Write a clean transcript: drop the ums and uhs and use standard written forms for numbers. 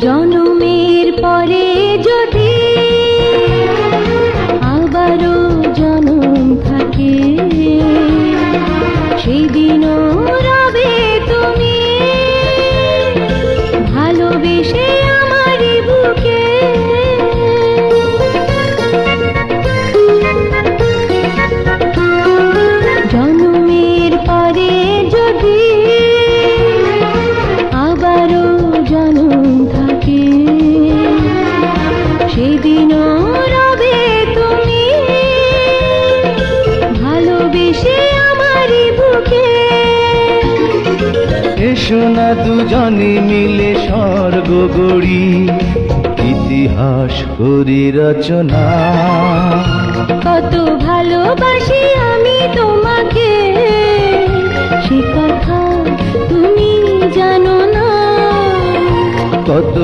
জনমের পরে যদি আবারও জনম থাকে, সেদিনও রবে তুমি ভালোবেসে আমারই বুকে। জনমের পরে যদি আবারও জনম থাকে, সেদিনও রবে তুমি ভালোবেসে আমারই বুকে। এসো না দুজনে মিলে স্বর্গ গড়ি, ইতিহাস করি রচনা। কত ভালোবাসি আমি তোমাকে, সে কথা তুমি জানো না। কত